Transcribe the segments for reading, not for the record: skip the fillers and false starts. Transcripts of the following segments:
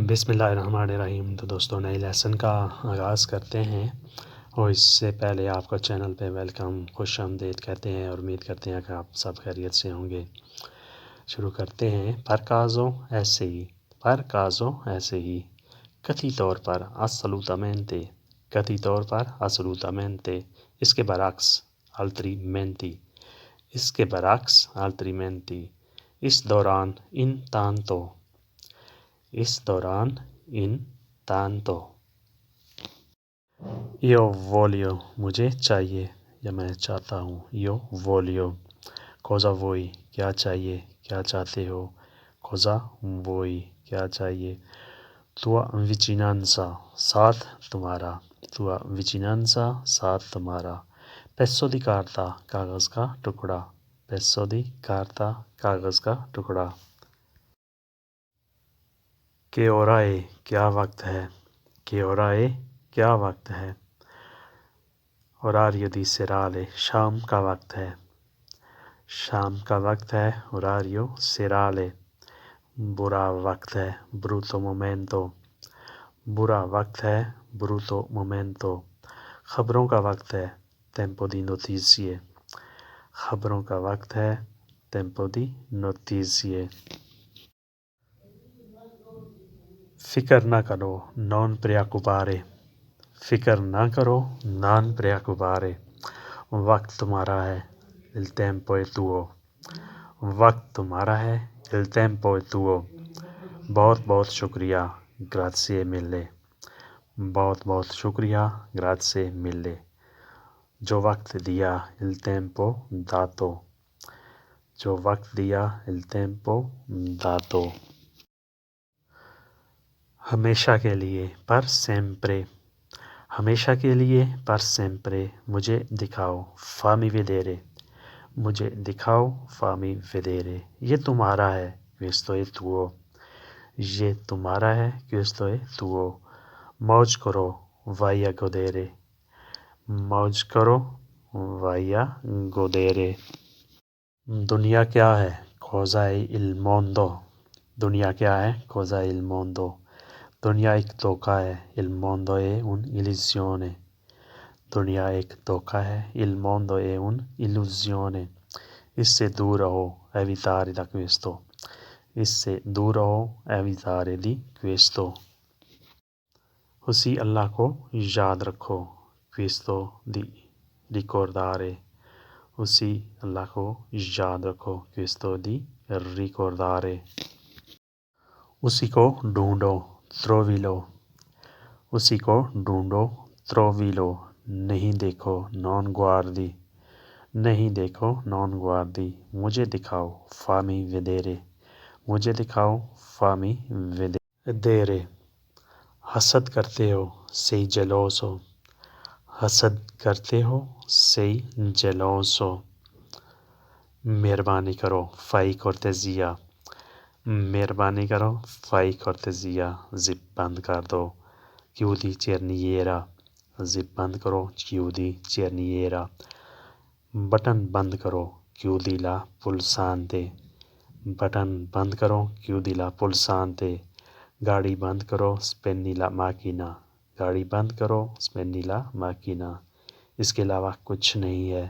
بسم اللہ الرحمن الرحیم۔ تو دوستوں نئے لیسن کا آغاز کرتے ہیں، اور اس سے پہلے آپ کا چینل پہ ویلکم، خوش آمدید کہتے ہیں اور امید کرتے ہیں کہ آپ سب خیریت سے ہوں گے۔ شروع کرتے ہیں۔ پر کازو ایسے ہی کتھی طور پر assolutamente، کتھی طور پر assolutamente، اس کے برعکس altrimenti، اس کے برعکس altrimenti، اس دوران ان تانتو، اس دوران ان تانتو۔ Io voglio، مجھے چاہیے یا میں چاہتا ہوں۔ Io voglio، cosa vuoi، کیا چاہیے، کیا چاہتے ہو۔ Cosa vuoi، کیا چاہیے۔ Tua vicinanza، ساتھ تمہارا۔ Tua vicinanza، ساتھ تمہارا۔ Pezzo di carta، کاغذ کا ٹکڑا۔ Pezzo di carta، کاغذ کا ٹکڑا۔ Che ora è، کیا وقت ہے۔ Che ora è، کیا وقت ہے۔ Orario di serale، شام کا وقت ہے۔ شام کا وقت ہے۔ Orario serale۔ برا وقت ہے۔ Brutto momento، برا وقت ہے۔ Brutto momento۔ خبروں کا وقت ہے۔ Tempo di notizie، خبروں کا وقت ہے۔ Tempo di notizie۔ فکر نہ کرو، non preoccupare، فکر نہ کرو، non preoccupare۔ وقت تمہارا ہے۔ Il tempo è tuo، وقت تمہارا ہے۔ Il tempo è tuo۔ بہت بہت شکریہ، grazie mille، بہت بہت شکریہ، grazie mille۔ جو وقت دیا، il tempo dato، جو وقت دیا، il tempo dato۔ ہمیشہ کے لیے، per sempre، ہمیشہ کے لیے، per sempre۔ مجھے دکھاؤ، fammi vedere، مجھے دکھاؤ، fammi vedere۔ یہ تمہارا ہے، questo è tuo، یہ تمہارا ہے، questo è tuo۔ موج کرو، vai a godere، موج کرو، vai a godere۔ دنیا کیا ہے، cosa è il mondo، دنیا کیا ہے، cosa è il mondo۔ دنیا ایک دھوکہ ہے، il mondo è un'illusione، دنیا ایک دھوکہ ہے، il mondo è un'illusione۔ اس سے دور رہو، evitare da questo، اس سے دور رہو، evitare di questo۔ اسی اللہ کو یاد رکھو، questo di ricordare، اسی اللہ کو یاد رکھو، questo di ricordare۔ اسی کو ڈھونڈو، trovilo، اسی کو ڈھونڈو، trovilo۔ نہیں دیکھو، non guardi، نہیں دیکھو، non guardi۔ مجھے دکھاؤ، fammi vedere، مجھے دکھاؤ، fammi vedere۔ حسد کرتے ہو، sei geloso، حسد کرتے ہو، sei geloso۔ مہربانی کرو، fai cortesia، مہربانی کرو، fai cortesia۔ زپ بند کر دو، chiudi cerniera، زپ بند کرو، chiudi cerniera۔ بٹن بند کرو، chiudi la pulsante، بٹن بند کرو، chiudi la pulsante۔ گاڑی بند کرو، spegni la macchina، گاڑی بند کرو، spegni la macchina۔ اس کے علاوہ کچھ نہیں ہے،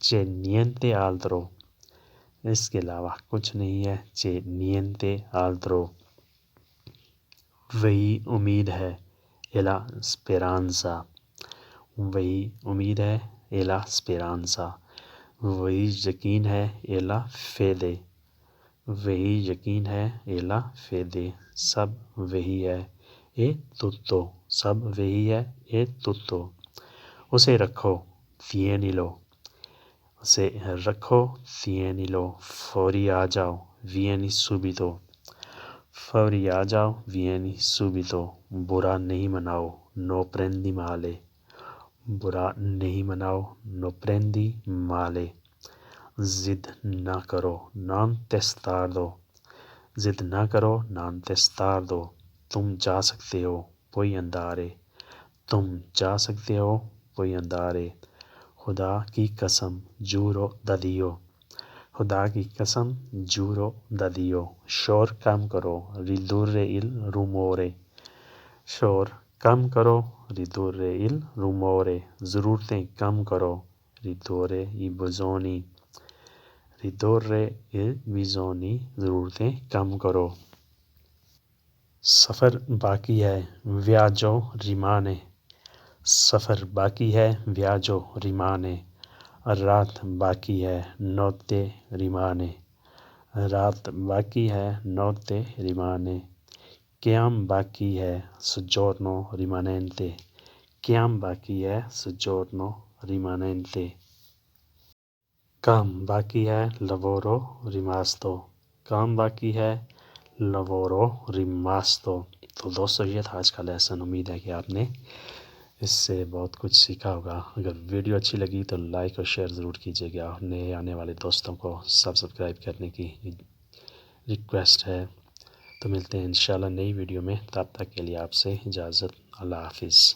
c'è niente altro، اس کے علاوہ کچھ نہیں ہے، c'è niente altro۔ وہی امید ہے، è la speranza، وہی امید ہے، è la speranza۔ وہی یقین ہے، è la fede، وہی یقین ہے، è la fede۔ سب وہی ہے، è tutto، سب وہی ہے، è tutto۔ اسے رکھو، tienilo، اسے رکھو، tienilo۔ فوری آ جاؤ، vieni subito، فوری آ جاؤ، vieni subito۔ برا نہیں مناؤ، no prendi male، برا نہیں مناؤ، no prendi male۔ ضد نہ کرو، non testardo، ضد نہ کرو، non testardo۔ تم جا سکتے ہو، puoi andare، تم جا سکتے ہو، puoi andare۔ خدا کی قسم، giuro da Dio، خدا کی قسم جورو ددیو، شور کم کرو، ridurre il rumore، شور کم کرو، ridurre il rumore، ضرورتیں کم کرو، ridurre i bisogni، ridurre i bisogni، ضرورتیں کم کرو۔ سفر باقی ہے، viaggio rimane، سفر باقی ہے، viaggio rimane، رات باقی ہے، notte rimane، رات باقی ہے، notte rimane، قیام باقی ہے، soggiorno rimanente، قیام باقی ہے، soggiorno rimanente، کام باقی ہے، lavoro rimasto، کام باقی ہے، lavoro rimasto۔ تو دوستو یہ تھا آج کا لیسن، امید ہے کہ آپ نے اس سے بہت کچھ سیکھا ہوگا۔ اگر ویڈیو اچھی لگی تو لائک اور شیئر ضرور کیجیے گا، اور نئے آنے والے دوستوں کو سبسکرائب کرنے کی ریکویسٹ ہے۔ تو ملتے ہیں انشاءاللہ نئی ویڈیو میں، تب تک کے لیے آپ سے اجازت، اللہ حافظ۔